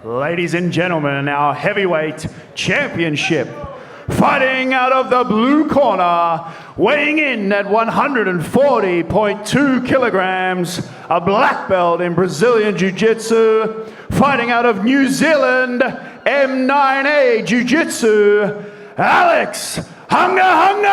Ladies and gentlemen, our heavyweight championship. Fighting out of the blue corner, weighing in at 140.2 kilograms, a black belt in Brazilian Jiu-Jitsu. Fighting out of New Zealand, M9A Jiu-Jitsu, Alex Hungahunga!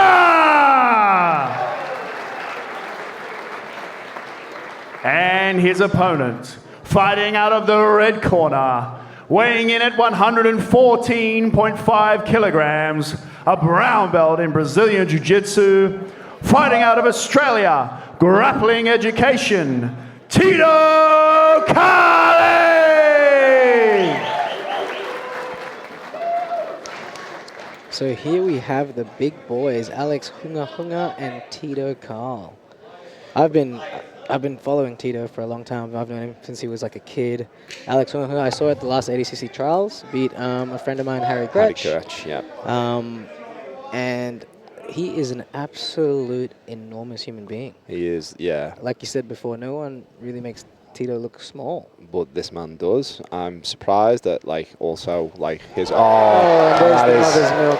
And his opponent, fighting out of the red corner, weighing in at 114.5 kilograms, a brown belt in Brazilian Jiu-Jitsu, fighting out of Australia, grappling education, Tito Carle! So here we have the big boys, Alex Hungahunga and Tito Carle. I've been following Tito for a long time. I've known him since he was like a kid. Alex Hungahunga, I saw at the last ADCC trials, beat a friend of mine, Harry Gretsch. Yeah. And he is an absolute enormous human being. He is, yeah. Like you said before, no one really makes Tito look small. But this man does. I'm surprised that, also, his... that is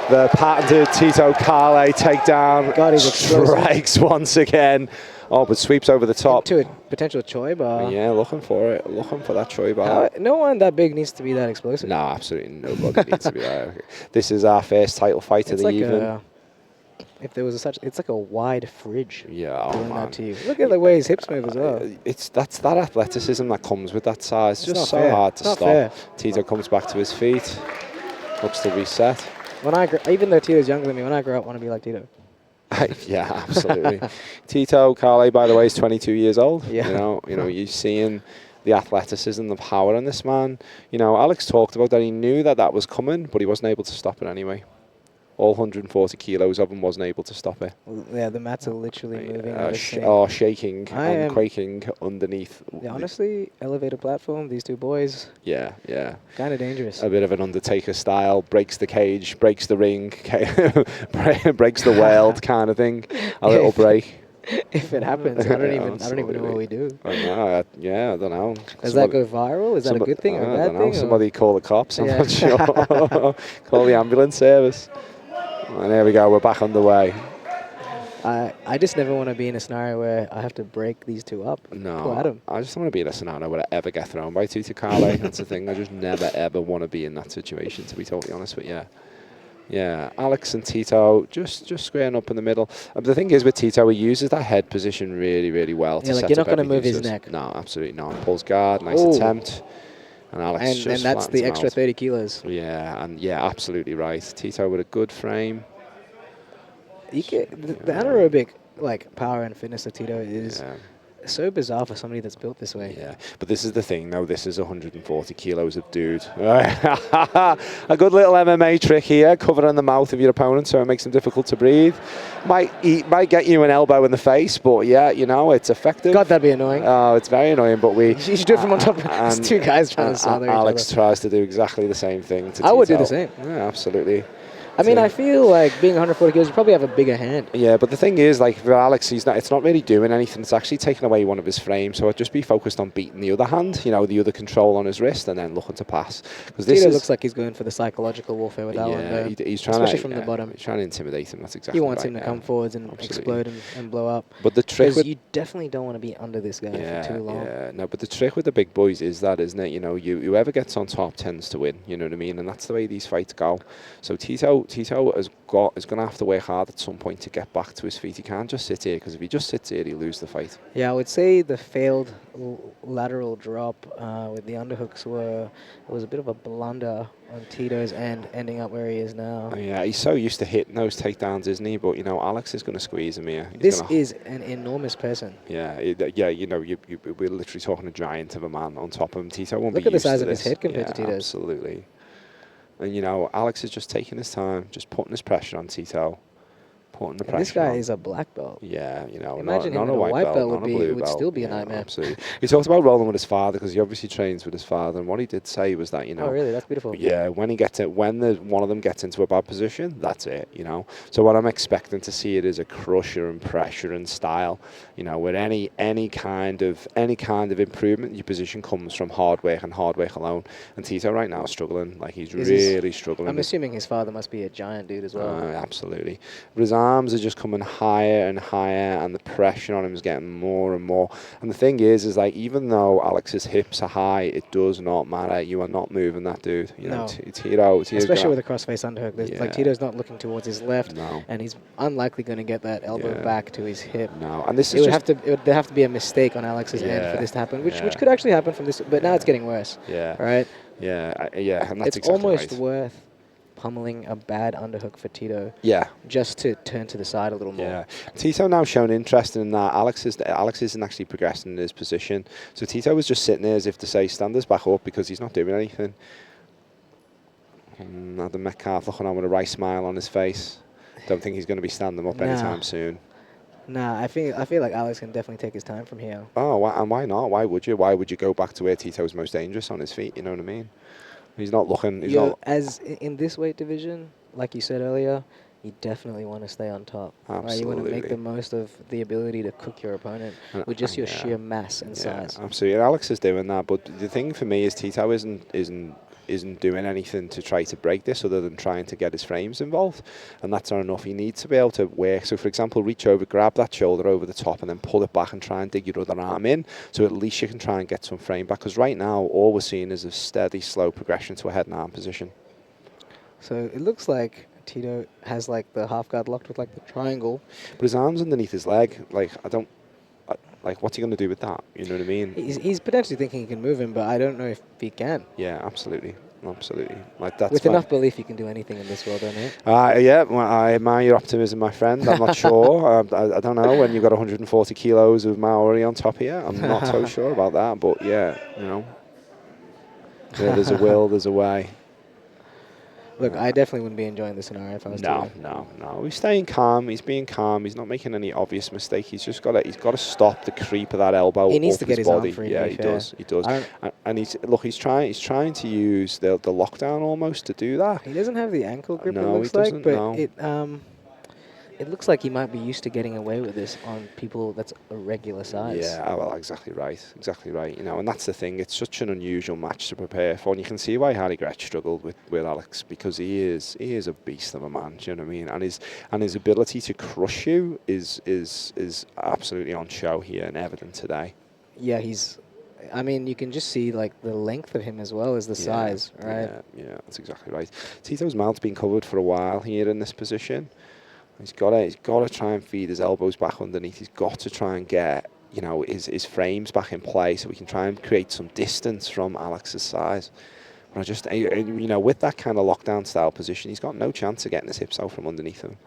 the patented Tito Carle takedown. God, he's explosive. Strikes once again. Oh, but sweeps over the top. To a potential Choi bar. Yeah, looking for it. Looking for that Choi bar. No one that big needs to be that explosive. No, absolutely nobody needs to be that. This is our first title fight of the evening. If there was it's like a wide fridge. Yeah, doing that to you. Look at the way his hips move as well. That's that athleticism that comes with that size. It's just so fair. hard to Not stop. fair. Tito comes back to his feet. Looks to reset. Even though Tito's younger than me, when I grow up, I want to be like Tito. Yeah, absolutely. Tito Carle, by the way, is 22 years old. Yeah. You're seeing the athleticism, the power in this man. Alex talked about that. He knew that was coming, but he wasn't able to stop it anyway. All 140 kilos of him wasn't able to stop it. Yeah, the mats are literally moving. Shaking and quaking underneath. Yeah, honestly, elevator platform, these two boys. Yeah. Kind of dangerous. A bit of an Undertaker style, breaks the cage, breaks the ring, breaks the world kind of thing. A little break. If it happens, I don't even know what we do. I know. I don't know. Does that go viral? Is that a good thing or a bad thing? Somebody call the cops. I'm not sure. Call the ambulance service. And there we go. We're back underway. I just never want to be in a scenario where I have to break these two up. No, Poor Adam. I just don't want to be in a scenario where I ever get thrown by Tito Carle. That's the thing. I just never, ever want to be in that situation, to be totally honest. But yeah, Alex and Tito just squaring up in the middle. The thing is with Tito, he uses that head position really, really well. Yeah, you're not going to move his neck. No, absolutely not. Pulls guard, nice attempt. And Alex just that's the extra 30 kilos. Yeah, absolutely right. Tito with a good frame. The anaerobic power and fitness of Tito is so bizarre for somebody that's built this way. Yeah, but this is the thing, though. This is 140 kilos of dude. A good little MMA trick here, covering the mouth of your opponent so it makes him difficult to breathe. Might get you an elbow in the face, but yeah, it's effective. God, that'd be annoying. Oh, it's very annoying, but you should do it from on top. It's two guys trying to smother each other. Alex tries to do exactly the same thing to Tito. I would do the same. Yeah, absolutely. I mean, I feel like being 140 kilos, you probably have a bigger hand. Yeah, but the thing is, for Alex, it's not really doing anything. It's actually taking away one of his frames. So I'd just be focused on beating the other hand, the other control on his wrist, and then looking to pass. Because Tito looks like he's going for the psychological warfare with that one. He's trying especially from the bottom. He's trying to intimidate him. That's exactly He wants right, him to come forwards and explode and blow up. But the trick you definitely don't want to be under this guy for too long. Yeah, no, but the trick with the big boys is that, isn't it? Whoever gets on top tends to win. You know what I mean? And that's the way these fights go. So Tito is going to have to work hard at some point to get back to his feet. He can't just sit here, because if he just sits here, he'll lose the fight. Yeah, I would say the failed lateral drop with the underhooks was a bit of a blunder on Tito's end, ending up where he is now. Yeah, he's so used to hitting those takedowns, isn't he? But, Alex is going to squeeze him here. This is an enormous person. Yeah, we're literally talking a giant of a man on top of him. Tito won't be used to this. Look at the size of his head compared to Tito's. Absolutely. And, Alex is just taking his time, just putting his pressure on Tito. putting the And pressure this guy on. is a black belt. Yeah, you know, Imagine not him a in a white belt, would not a be blue would belt. still be a Yeah, nightmare. absolutely. He talked about rolling with his father because he obviously trains with his father, and what he did say was that, you know, Oh, really? That's beautiful. yeah, when one of them gets into a bad position, that's it, you know. So what I'm expecting to see it is a crusher and pressure and style, you know, with any kind of improvement, your position comes from hard work and hard work alone. And Tito right now is struggling, like he's really struggling. I'm assuming his father must be a giant dude as well. Absolutely. But his arms are just coming higher and higher, and the pressure on him is getting more and more. And the thing is like, even though Alex's hips are high, it does not matter. You are not moving that dude. You know, Tito, especially with a crossface underhook. Yeah. Like Tito's not looking towards his left, No. and he's unlikely going to get that elbow back to his hip. No, and this it would have to be a mistake on Alex's end for this to happen, which could actually happen from this. But now it's getting worse. Yeah. Right. Yeah. Yeah. And that's it's exactly almost right. worth pummeling a bad underhook for Tito. Yeah. Just to turn to the side a little more. Yeah. Tito now shown interest in that. Alex isn't actually progressing in his position. So Tito was just sitting there as if to say, stand us back up, because he's not doing anything. Now the Metcalf looking on with a right smile on his face. Don't think he's going to be standing up anytime soon. Nah, I feel like Alex can definitely take his time from here. Oh, and why not? Why would you? Why would you go back to where Tito's most dangerous on his feet? You know what I mean? He's not looking. He's not. As in this weight division, like you said earlier, you definitely want to stay on top. Absolutely. Right? You want to make the most of the ability to cook your opponent with just your sheer mass and size. Absolutely. And Alex is doing that, but the thing for me is Tito isn't doing anything to try to break this other than trying to get his frames involved, and that's not enough. He needs to be able to work. So, for example, reach over, grab that shoulder over the top, and then pull it back and try and dig your other arm in. So at least you can try and get some frame back. Because right now, all we're seeing is a steady, slow progression to a head and arm position. So it looks like Tito has like the half guard locked with like the triangle, but his arm's underneath his leg. Like what's he going to do with that? You know what I mean? He's potentially thinking he can move him, but I don't know if he can. Yeah, absolutely. Absolutely. Like that's with enough belief, you can do anything in this world, don't you? Yeah, well, I admire your optimism, my friend. I'm not sure. I don't know when you've got 140 kilos of Maori on top here. I'm not so sure about that, but yeah, you know. Yeah, there's a will, there's a way. Look, I definitely wouldn't be enjoying this scenario if I was Tito. No. He's staying calm. He's being calm. He's not making any obvious mistake. He's just got to stop the creep of that elbow. He needs to get his arm body. free. Yeah, he does. And he's trying to use the lockdown almost to do that. He doesn't have the ankle grip. No, it looks he doesn't. like, but it looks like he might be used to getting away with this on people that's a regular size. Yeah, well, exactly right. You know, and that's the thing. It's such an unusual match to prepare for, and you can see why Harry Gretsch struggled with Alex, because he is a beast of a man. Do you know what I mean? And his ability to crush you is absolutely on show here and evident today. Yeah, I mean, you can just see like the length of him as well as the size, right? Yeah, that's exactly right. Tito's mouth's been covered for a while here in this position. He's got to try and feed his elbows back underneath. He's got to try and get, you know, his frames back in play so we can try and create some distance from Alex's size. But you know, with that kind of lockdown style position, he's got no chance of getting his hips out from underneath him.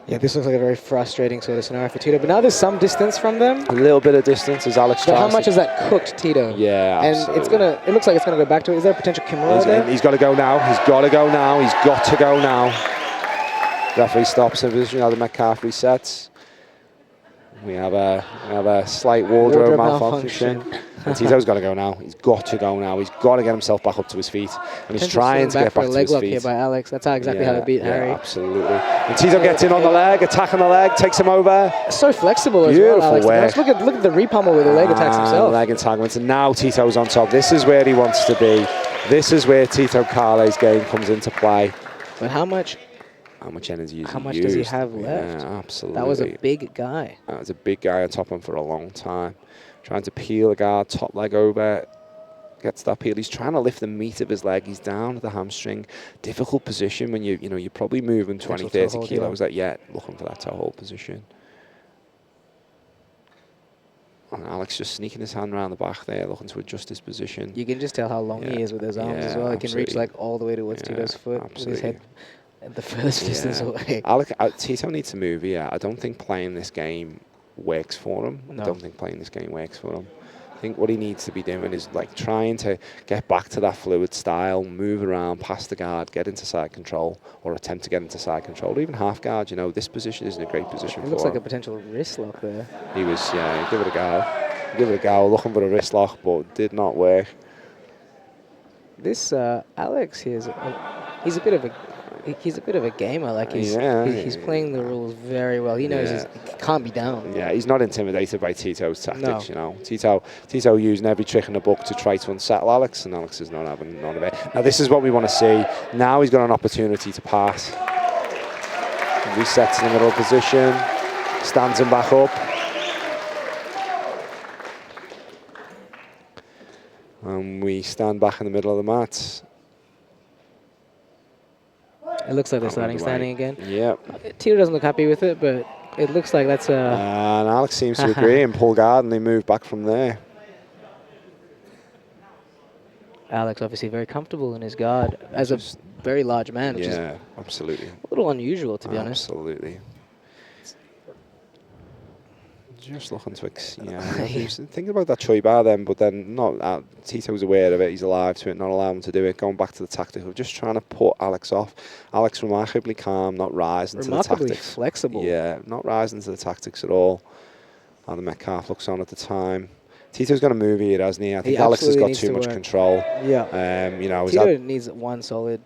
Yeah, this looks like a very frustrating sort of scenario for Tito. But now there's some distance from them. A little bit of distance as Alex tries. How much has that cooked Tito? Yeah, absolutely. And it looks like it's going to go back to it. Is there a potential Kimura there? He's got to go now. He's got to go now. He's got to go now. Referee stops the position. Now the Metcalf resets. We have a slight wardrobe malfunction. And Tito's got to go now. He's got to go now. He's got to get himself back up to his feet. And he's trying to get back to his feet. leg lock here by Alex. That's exactly how to beat Harry. Absolutely. And Tito gets in on the leg, attacking the leg, takes him over. So flexible as well, Alex. Look at the repummel with the leg attacks himself. Leg entanglements. And now Tito's on top. This is where he wants to be. This is where Tito Carle's game comes into play. But how much energy is How much does he have left? Yeah, absolutely. That was a big guy. That was a big guy on top of him for a long time. Trying to peel the guard, top leg over, gets that peel. He's trying to lift the meat of his leg. He's down at the hamstring. Difficult position when you're probably moving 20, 30 kilos. Looking for that toe hold position. And Alex just sneaking his hand around the back there, looking to adjust his position. You can just tell how long he is with his arms as well. He can reach like all the way towards Tito's foot with his head at the furthest distance away. Tito needs to move here. I don't think playing this game works for him. No. I don't think playing this game works for him. I think what he needs to be doing is like trying to get back to that fluid style, move around past the guard, get into side control, or attempt to get into side control, or even half guard. You know, this position isn't a great position for him. It looks like a potential wrist lock there. He was, yeah, give it a go. Give it a go, looking for a wrist lock, but did not work. This Alex here is he's a bit of a gamer. Like he's playing the rules very well. He knows he can't be down. Yeah, he's not intimidated by Tito's tactics. You know, Tito using every trick in the book to try to unsettle Alex, and Alex is not having none of it. Now this is what we want to see. Now he's got an opportunity to pass. Resets in the middle position, stands him back up. And we stand back in the middle of the mat. It looks like they're starting standing again. Yep. Tito doesn't look happy with it, but it looks like that's a... and Alex seems to agree and pull guard, and they move back from there. Alex obviously very comfortable in his guard as a very large man, which is absolutely. a little unusual, to be honest. Absolutely. Just looking to, thinking about that Choi bar then, but then not. Tito's aware of it. He's alive to it. Not allowing him to do it. Going back to the tactic of just trying to put Alex off. Alex remarkably calm, not rising to the tactics. Remarkably flexible. Yeah, not rising to the tactics at all. The Metcalf looks on at the time. Tito's going to move here, hasn't he? I think Alex has got too much control. Yeah. You know, Tito needs one solid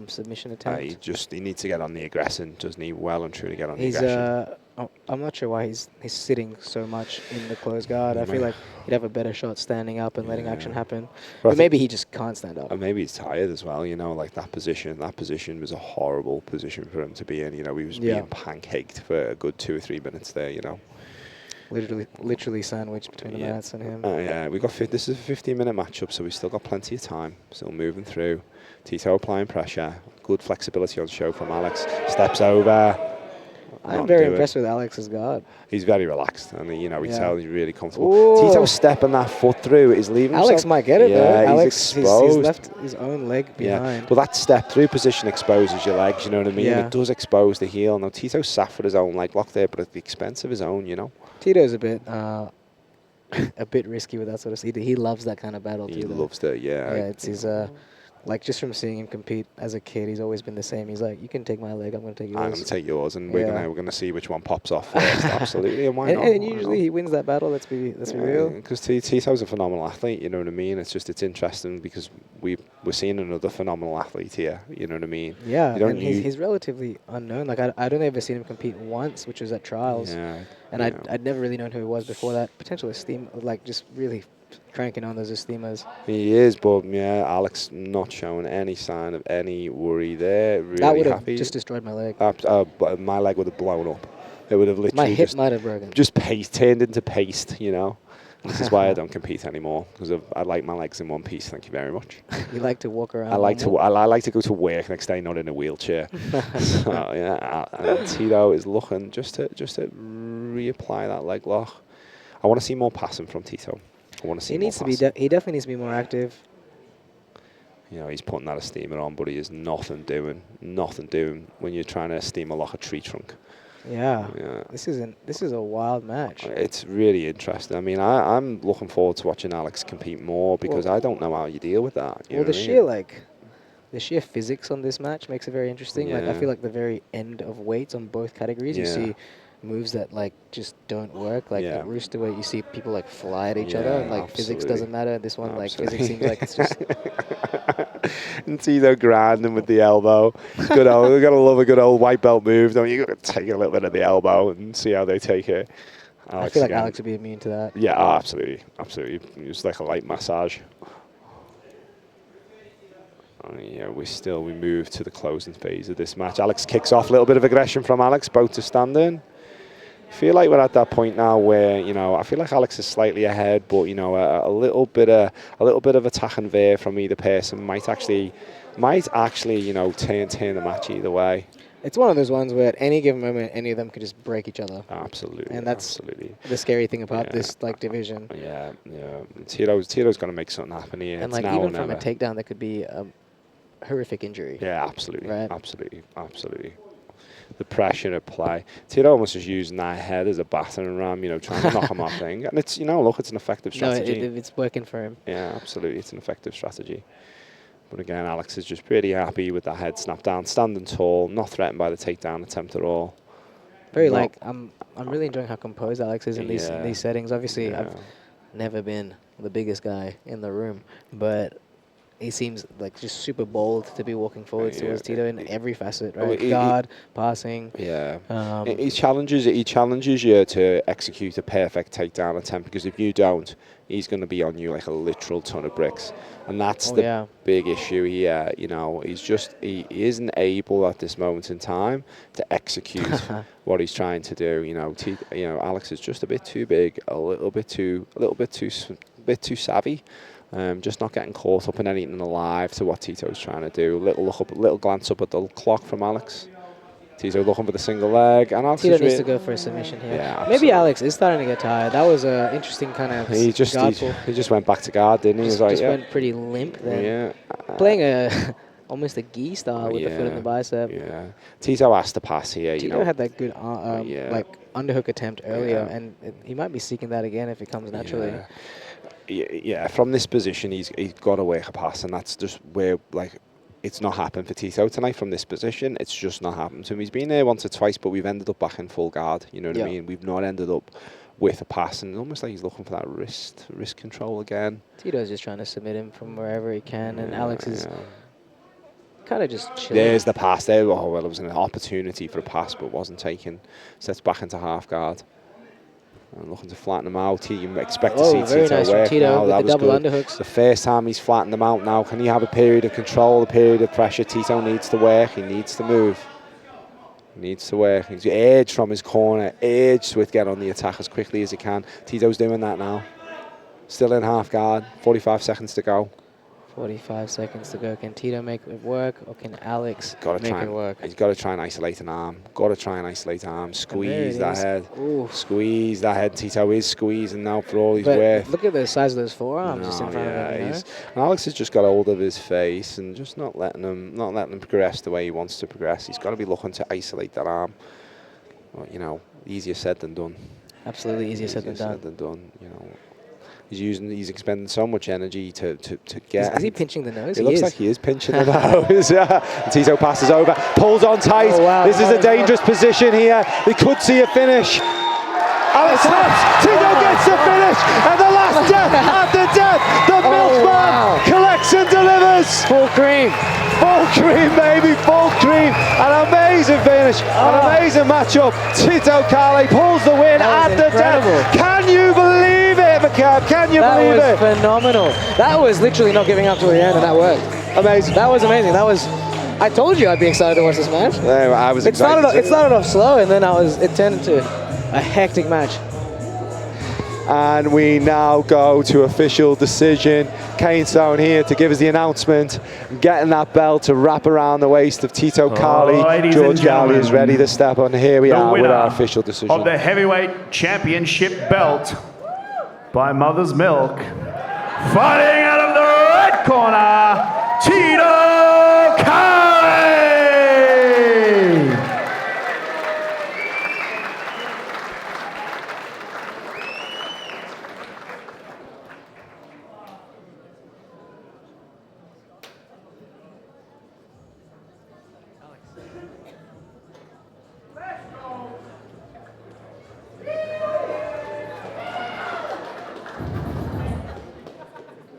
submission attempt. He needs to get on the aggression, doesn't he? Well and truly get on the aggression. I'm not sure why he's sitting so much in the closed guard. I feel like he'd have a better shot standing up and letting action happen. But maybe he just can't stand up. And maybe he's tired as well, you know, like that position was a horrible position for him to be in. You know, he was being pancaked for a good 2 or 3 minutes there, you know. Literally sandwiched between the mats and him. This is a 15-minute matchup, so we've still got plenty of time. Still moving through. Tito applying pressure. Good flexibility on show from Alex. Steps over. I'm very impressed with Alex's guard. He's very relaxed, and you know, he's really comfortable. Ooh. Tito stepping that foot through is leaving Alex himself. Might get it though. Alex, he's exposed. He's left his own leg behind. Well, that step through position exposes your legs, you know what I mean? It does expose the heel. Now, Tito's sat for his own leg lock there, but at the expense of his own, you know. Tito's a bit risky with that sort of stuff. He loves that kind of battle too. He loves that, Yeah, it's his... like, just from seeing him compete as a kid, he's always been the same. He's like, you can take my leg, I'm going to take yours. I'm going to take yours, and we're going to see which one pops off first. Absolutely, and why not? And usually he wins that battle, let's be real. Because Tito's a phenomenal athlete, you know what I mean? It's interesting because we're seeing another phenomenal athlete here, you know what I mean? Yeah, and he's relatively unknown. Like, I'd only ever seen him compete once, which was at Trials. Yeah. And I'd never really known who he was before that. Potential esteem, like, just really cranking on those esteemas. He is, but Alex not showing any sign of any worry there. Really that would have happy. just destroyed my leg. My leg would have blown up. It would have literally my hip might have broken. Just turned into paste, you know. This is why I don't compete anymore, because I like my legs in one piece. Thank you very much. You like to walk around. I like to go to work next day, not in a wheelchair. So and Tito is looking just to reapply that leg lock. I want to see more passing from Tito. I want to see. He definitely needs to be more active. You know, he's putting that steamer on, but he is nothing doing when you're trying to steam a lock a tree trunk. Yeah. This is a wild match. It's really interesting. I mean, I'm looking forward to watching Alex compete more because I don't know how you deal with that. The sheer physics on this match makes it very interesting. Yeah. Like, I feel like the very end of weights on both categories, you see moves that like just don't work. Like at Rooster, where you see people like fly at each other, and like physics doesn't matter. This one, like physics seems like it's just. And Tito grinding with the elbow. Good old, we gotta love a good old white belt move, don't you? You gotta take a little bit of the elbow and see how they take it. I feel like Alex would be immune to that. Yeah, absolutely. It's like a light massage. We move to the closing phase of this match. Alex kicks off. A little bit of aggression from Alex, both to stand in. I feel like we're at that point now where, you know, I feel like Alex is slightly ahead, but, you know, a little bit of attacking there from either person might actually, you know, turn the match either way. It's one of those ones where at any given moment, any of them could just break each other. Absolutely. And that's the scary thing about this like division. Yeah. Tito's going to make something happen here. And like even from a takedown, there could be a horrific injury. Yeah, absolutely. Right? Absolutely. the pressure at play. Tito almost is using that head as a battering ram, trying to knock him off thing. And it's, look, it's an effective strategy. No, it's working for him. Yeah, absolutely. It's an effective strategy. But again, Alex is just pretty happy with that head snap down, standing tall, not threatened by the takedown attempt at all. I'm really enjoying how composed Alex is in these settings. Obviously, I've never been the biggest guy in the room, but he seems like just super bold to be walking forwards towards Tito in every facet, right? Guard, passing. Yeah. He challenges you to execute a perfect takedown attempt, because if you don't, he's going to be on you like a literal ton of bricks. And that's the big issue here. He isn't able at this moment in time to execute what he's trying to do. Alex is just a bit too big, a little bit too savvy. Just not getting caught up in anything alive to what Tito's trying to do. Little glance up at the clock from Alex. Tito looking for the single leg, and Alex Tito needs to go for a submission here. Yeah, maybe Alex is starting to get tired. That was an interesting kind of he just went back to guard, didn't he? Just went pretty limp then. Yeah. Playing almost a gi style with the foot in the bicep. Yeah. Tito has to pass here. Tito had that good underhook attempt earlier, and he might be seeking that again if it comes naturally. Yeah, from this position, he's got to work a pass, and that's just where, it's not happened for Tito tonight from this position. It's just not happened to him. He's been there once or twice, but we've ended up back in full guard. You know what I mean? We've not ended up with a pass, and almost like he's looking for that wrist control again. Tito's just trying to submit him from wherever he can, and Alex is kind of just chilling. There's the pass there. Oh, well, it was an opportunity for a pass, but wasn't taken. Sets back into half guard. And looking to flatten him out. You expect to see Tito nice work Tito now. with That the was double good. underhooks. The first time he's flattened them out now. Can he have a period of control, a period of pressure? Tito needs to work. He needs to move. He needs to work. He's urged from his corner, urged to get on the attack as quickly as he can. Tito's doing that now. Still in half guard. 45 seconds to go. 45 seconds to go. Can Tito make it work, or can Alex make it work? He's got to try and isolate an arm. Squeeze that head. Ooh. Squeeze that head. Tito is squeezing now for all he's worth. Look at the size of those forearms just in front of him. And Alex has just got hold of his face and just not letting him progress the way he wants to progress. He's got to be looking to isolate that arm. Well, easier said than done. Absolutely easier said than done. He's expending so much energy to get. Is he pinching the nose? It looks like he is pinching the nose. And Tito passes over, pulls on tight. Oh, wow. This is a dangerous position here. We could see a finish. Alex taps. Tito gets the finish, and the last death after death. The milkman collects and delivers. Full cream. Full cream, baby, full cream. An amazing finish, an amazing matchup. Tito Carle pulls the win at the death. Can you believe it, McCab? Can you believe it? That was phenomenal. That was literally not giving up till the end, and that worked. Amazing. That was amazing. I told you I'd be excited to watch this match. Yeah, I was excited. It started off slow, and then it turned into a hectic match. And we now go to official decision. Kane Stone here to give us the announcement. Getting that belt to wrap around the waist of Tito Carle. George Carle is ready to step on. Here we are with our official decision. Of the heavyweight championship belt by Mother's Milk. Fighting out of the red corner, Tito Carle.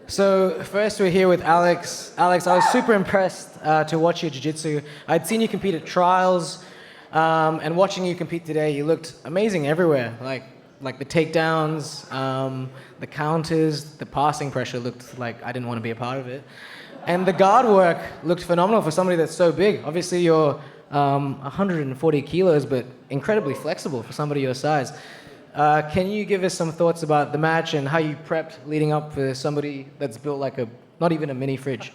So first we're here with Alex. Alex, I was super impressed to watch your jiu-jitsu. I'd seen you compete at trials, and watching you compete today, you looked amazing everywhere. Like the takedowns, the counters, the passing pressure looked like I didn't want to be a part of it. And the guard work looked phenomenal for somebody that's so big. Obviously you're 140 kilos, but incredibly flexible for somebody your size. Can you give us some thoughts about the match and how you prepped leading up for somebody that's built like not even a mini fridge?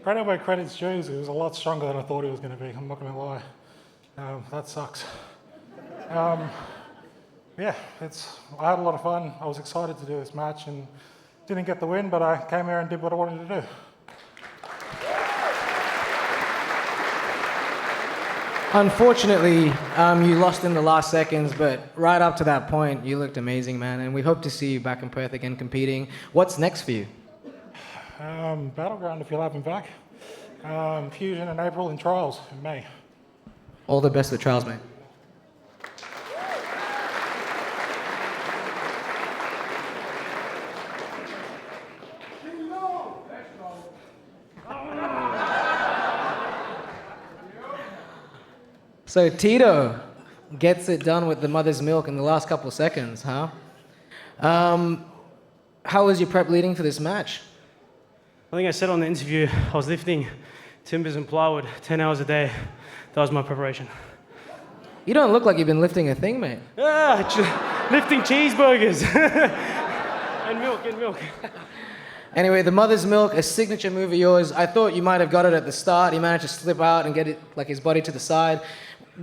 Credit where credit's due. It was a lot stronger than I thought it was going to be. I'm not going to lie. That sucks. Yeah, I had a lot of fun. I was excited to do this match and didn't get the win, but I came here and did what I wanted to do. Unfortunately, you lost in the last seconds, but right up to that point, you looked amazing, man. And we hope to see you back in Perth again competing. What's next for you? Battleground, if you'll have me back. Fusion in April and Trials in May. All the best with trials, mate. So Tito gets it done with the mother's milk in the last couple of seconds, huh? How was your prep leading for this match? I think I said on the interview, I was lifting timbers and plywood 10 hours a day. That was my preparation. You don't look like you've been lifting a thing, mate. Lifting cheeseburgers and milk. Anyway, the mother's milk, a signature move of yours. I thought you might have got it at the start. He managed to slip out and get it, like his body to the side.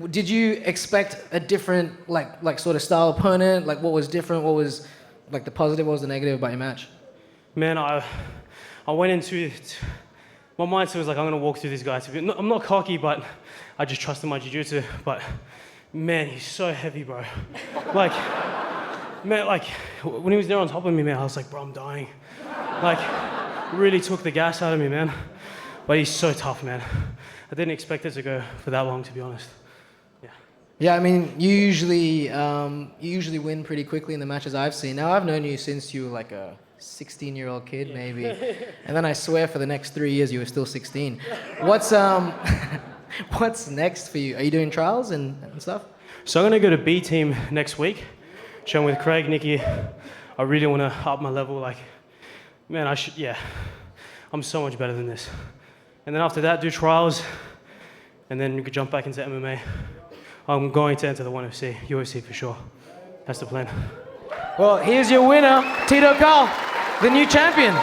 Did you expect a different, like sort of style opponent? Like what was different? What was like the positive? What was the negative about your match? Man, I went into my mindset was like, I'm gonna walk through this guy. I'm not cocky, but I just trusted my jiu-jitsu. But man, he's so heavy, bro. Like, man, like when he was there on top of me, man, I was like, bro, I'm dying. Like, really took the gas out of me, man. But he's so tough, man. I didn't expect it to go for that long, to be honest. Yeah, I mean, you usually win pretty quickly in the matches I've seen. Now, I've known you since you were like a 16-year-old kid, maybe. And then I swear for the next 3 years you were still 16. What's next for you? Are you doing trials and stuff? So I'm gonna go to B team next week. Train with Craig, Nikki. I really wanna up my level. Like, man, I'm so much better than this. And then after that, do trials, and then you could jump back into MMA. I'm going to enter the UFC for sure. That's the plan. Well, here's your winner, Tito Carle, the new champion.